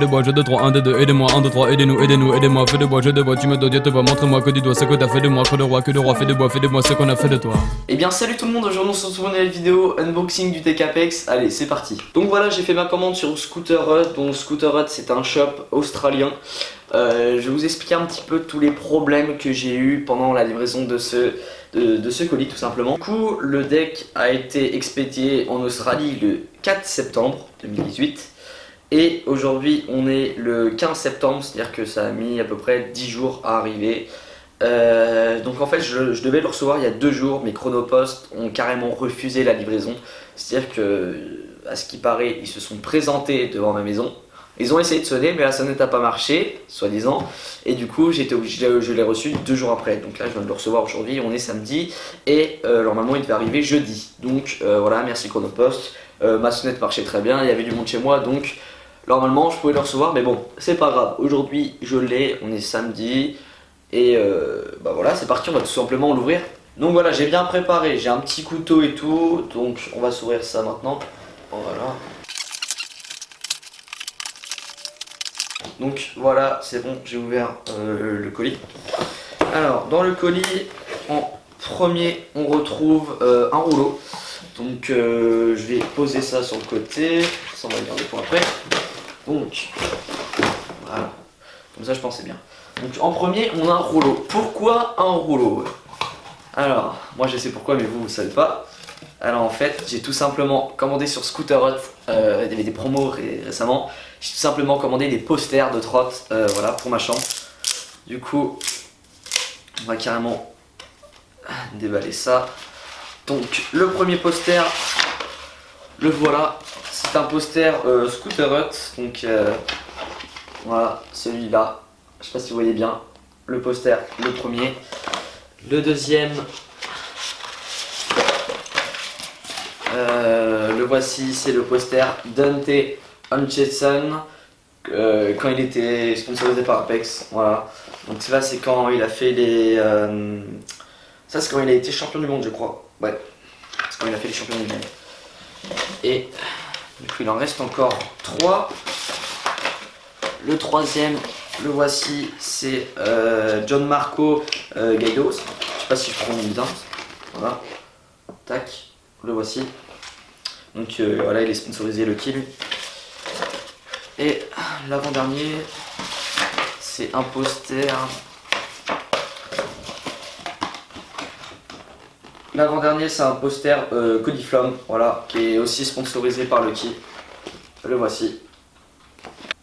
de bois, jeu de 3, 1, 2, 2, aidez-moi, 1, 2, 3, aidez-nous, aidez-nous, aidez-moi, fais de bois, jeu de bois, tu me dois, Dieu te voit, montre-moi que tu dois, ce que t'as fait de moi, que de roi, fais de moi ce qu'on a fait de toi. Et bien salut tout le monde, aujourd'hui on se retrouve dans une vidéo unboxing du TechApex, allez c'est parti. Donc voilà, j'ai fait ma commande sur Scooter Hut, donc Scooter Hut c'est un shop australien. Je vais vous expliquer un petit peu tous les problèmes que j'ai eu pendant la livraison de ce colis tout simplement. Du coup le deck a été expédié en Australie le 4 septembre 2018 et aujourd'hui on est le 15 septembre, c'est-à-dire que ça a mis à peu près 10 jours à arriver. Donc en fait je devais le recevoir il y a 2 jours, mais Chronopost ont carrément refusé la livraison. C'est-à-dire que, à ce qui paraît, ils se sont présentés devant ma maison. Ils ont essayé de sonner, mais la sonnette n'a pas marché, soi-disant. Et du coup, j'étais obligé, je l'ai reçu 2 jours après. Donc là, je viens de le recevoir aujourd'hui, on est samedi. Et normalement, il devait arriver jeudi. Donc voilà, merci Chronopost. Ma sonnette marchait très bien, il y avait du monde chez moi. Donc normalement, je pouvais le recevoir. Mais bon, c'est pas grave. Aujourd'hui, je l'ai, on est samedi. Et bah voilà, c'est parti, on va tout simplement l'ouvrir. Donc voilà, j'ai bien préparé, j'ai un petit couteau et tout. Donc on va s'ouvrir ça maintenant. Voilà. Donc voilà, c'est bon, j'ai ouvert le colis. Alors, dans le colis, en premier, on retrouve un rouleau. Donc je vais poser ça sur le côté. Ça, on va le garder pour après. Donc, voilà. Comme ça, je pensais bien. Donc en premier, on a un rouleau. Pourquoi un rouleau? Alors, moi je sais pourquoi, mais vous savez pas. Alors en fait, j'ai tout simplement commandé sur Scooter Hut, il y avait des promos récemment. J'ai tout simplement commandé des posters de trotte, voilà, pour ma chambre. Du coup, on va carrément déballer ça. Donc le premier poster, le voilà. C'est un poster Scooter Hut, donc voilà, celui-là. Je sais pas si vous voyez bien le poster, le premier. Le deuxième, le voici, c'est le poster Dante Hutchinson quand il était sponsorisé par Apex. Voilà. Donc là, c'est quand il a fait les. Ça, c'est quand il a été champion du monde, je crois. Ouais, c'est quand il a fait les champions du monde. Et du coup, il en reste encore 3. Le troisième, le voici, c'est John Marco Gaidos. Je sais pas si je prononce bien. Voilà. Tac, le voici. Donc voilà, il est sponsorisé Lucky lui. Et l'avant-dernier, c'est un poster. L'avant-dernier, c'est un poster Codiflom, voilà, qui est aussi sponsorisé par Lucky. Le voici.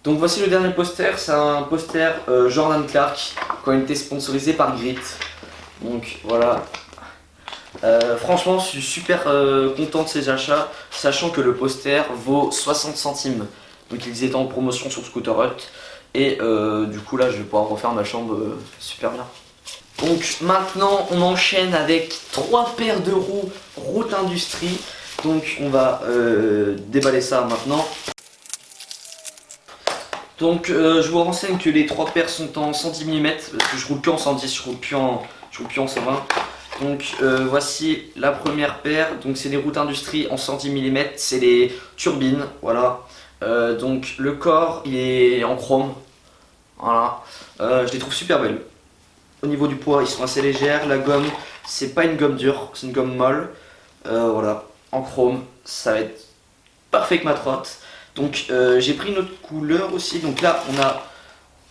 Donc voici le dernier poster, c'est un poster Jordan Clark quand il était sponsorisé par Grit. Donc voilà. Franchement, je suis super content de ces achats, sachant que le poster vaut 60 centimes. Donc ils étaient en promotion sur Scooter Hut. Et du coup là, je vais pouvoir refaire ma chambre super bien. Donc maintenant, on enchaîne avec 3 paires de roues Route Industrie. Donc on va déballer ça maintenant. Donc je vous renseigne que les 3 paires sont en 110 mm, parce que je roule plus en 110, je roule plus en 120. Donc voici la première paire, donc c'est des routes industrie en 110 mm, c'est les turbines, voilà. Donc le corps il est en chrome, voilà. Je les trouve super belles. Au niveau du poids ils sont assez légères, la gomme c'est pas une gomme dure, c'est une gomme molle, voilà, en chrome, ça va être parfait avec ma trotte. Donc j'ai pris une autre couleur aussi, donc là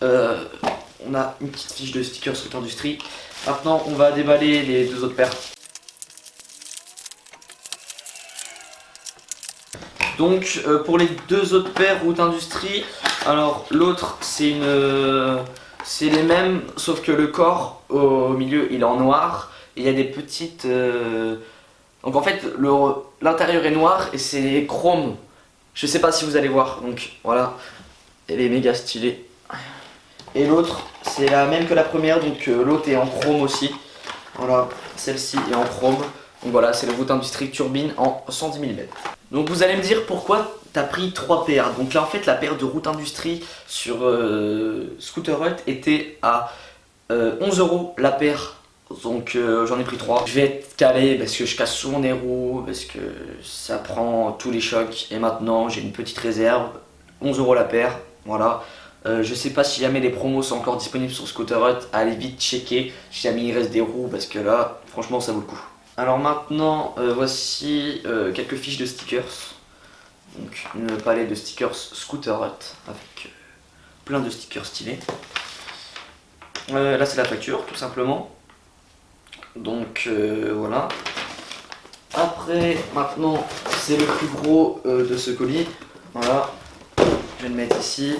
on a une petite fiche de stickers Route Industrie. Maintenant on va déballer les 2 autres paires. Donc pour les 2 autres paires Route Industrie, alors l'autre c'est les mêmes, sauf que le corps au milieu il est en noir et il y a des petites donc en fait l'intérieur est noir et c'est chrome. Je sais pas si vous allez voir, donc voilà, elle est méga stylée. Et l'autre, c'est la même que la première, donc l'autre est en chrome aussi. Voilà, celle-ci est en chrome. Donc voilà, c'est le Route Industrie Turbine en 110 mm. Donc vous allez me dire pourquoi t'as pris 3 paires. Donc là en fait la paire de Route Industrie sur Scooter Hut était à 11 € la paire. Donc j'en ai pris 3. Je vais être calé parce que je casse souvent des roues, parce que ça prend tous les chocs. Et maintenant j'ai une petite réserve, 11 € la paire. Voilà. Je sais pas si jamais les promos sont encore disponibles sur Scooter Hut, allez vite checker si jamais il reste des roues parce que là, franchement, ça vaut le coup. Alors maintenant, voici quelques fiches de stickers. Donc une palette de stickers Scooter Hut avec plein de stickers stylés. Là c'est la facture tout simplement. Donc voilà. Après, maintenant, c'est le plus gros de ce colis. Voilà, je vais le mettre ici.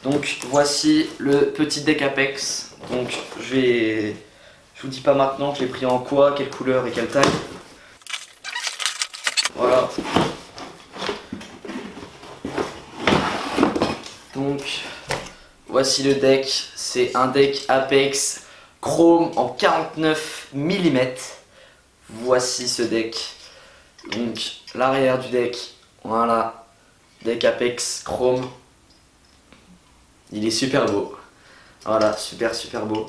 Donc voici le petit deck Apex. Donc je vous dis pas maintenant que je l'ai pris en quoi, quelle couleur et quelle taille. Voilà. Donc voici le deck. C'est un deck Apex chrome en 49 mm. Voici ce deck. Donc l'arrière du deck. Voilà. Deck Apex chrome. Il est super beau. Voilà, super beau.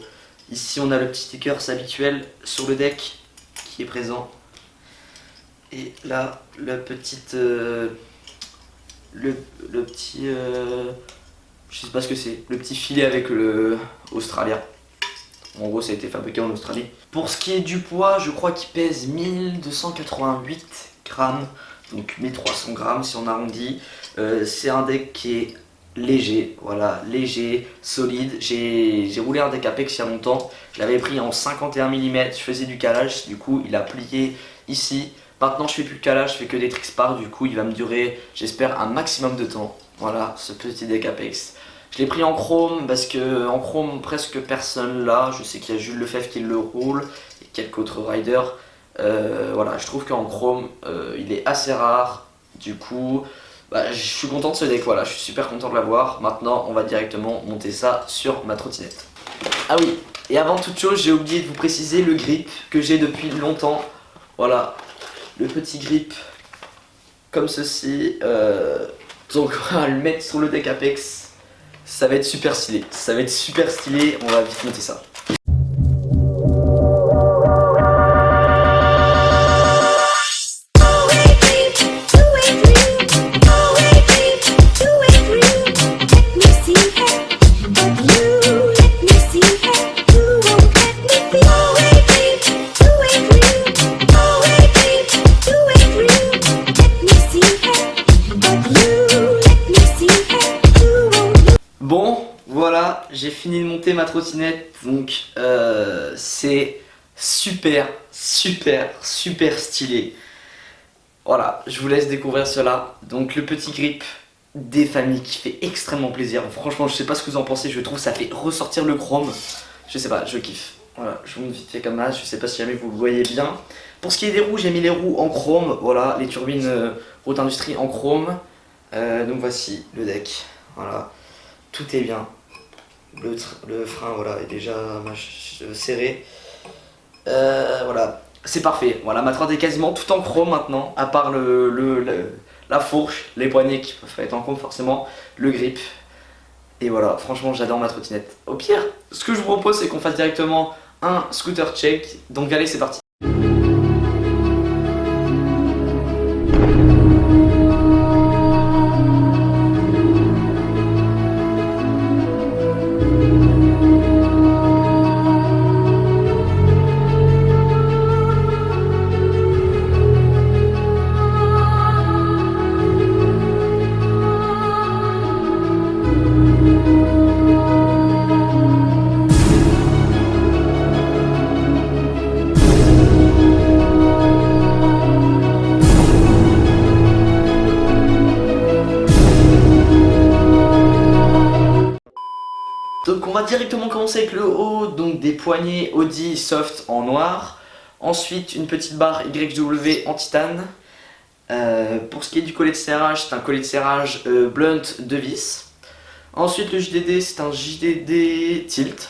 Ici on a le petit sticker habituel sur le deck qui est présent. Et là, le petit je sais pas ce que c'est, le petit filet avec le australien. En gros, ça a été fabriqué en Australie. Pour ce qui est du poids, je crois qu'il pèse 1288 grammes, donc 1300 grammes si on arrondit. C'est un deck qui est léger, voilà, léger, solide. J'ai roulé un deck Apex il y a longtemps, je l'avais pris en 51 mm, je faisais du calage, du coup il a plié ici. Maintenant je fais plus de calage, je fais que des tricks par, du coup il va me durer, j'espère, un maximum de temps. Voilà, ce petit deck Apex. Je l'ai pris en chrome parce que en chrome presque personne là, je sais qu'il y a Jules Lefebvre qui le roule et quelques autres riders. Voilà, je trouve qu'en chrome il est assez rare, du coup je suis content de ce deck, voilà, je suis super content de l'avoir. Maintenant on va directement monter ça sur ma trottinette. Ah oui, et avant toute chose j'ai oublié de vous préciser le grip que j'ai depuis longtemps. Voilà, le petit grip comme ceci. Donc on va le mettre sur le deck Apex. Ça va être super stylé, on va vite monter ça. Bon, voilà, j'ai fini de monter ma trottinette, donc c'est super stylé. Voilà, je vous laisse découvrir cela. Donc le petit grip des familles qui fait extrêmement plaisir. Franchement, je sais pas ce que vous en pensez, je trouve ça fait ressortir le chrome. Je sais pas, je kiffe. Voilà, je vous montre vite fait comme ça, je sais pas si jamais vous le voyez bien. Pour ce qui est des roues, j'ai mis les roues en chrome, voilà, les turbines Haute Industrie en chrome. Donc voici le deck, voilà. Tout est bien. Le frein voilà, est déjà serré. Voilà, c'est parfait. Voilà, ma trotte est quasiment tout en chrome maintenant, à part la fourche, les poignées qui peuvent être en chrome forcément, le grip. Et voilà, franchement j'adore ma trottinette. Au pire, ce que je vous propose c'est qu'on fasse directement un scooter check. Donc allez, c'est parti. Donc on va directement commencer avec le haut, donc des poignées Audi Soft en noir. Ensuite une petite barre YW en titane. Pour ce qui est du collet de serrage, c'est un collet de serrage blunt de vis. Ensuite le JDD, c'est un JDD tilt.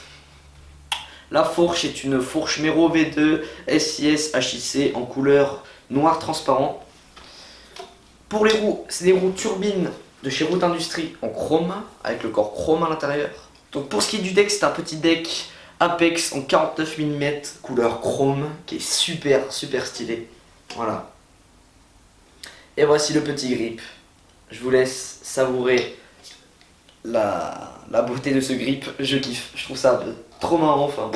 La fourche est une fourche Mero V2 SIS HIC en couleur noir transparent. Pour les roues, c'est des roues turbines de chez Haute Industrie en chrome, avec le corps chrome à l'intérieur. Donc pour ce qui est du deck, c'est un petit deck Apex en 49 mm, couleur chrome, qui est super stylé. Voilà. Et voici le petit grip. Je vous laisse savourer la beauté de ce grip, je kiffe, je trouve ça trop marrant, enfin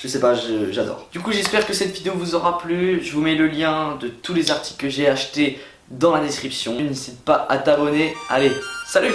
je sais pas, j'adore. Du coup j'espère que cette vidéo vous aura plu, je vous mets le lien de tous les articles que j'ai achetés dans la description. N'hésite pas à t'abonner, allez, salut!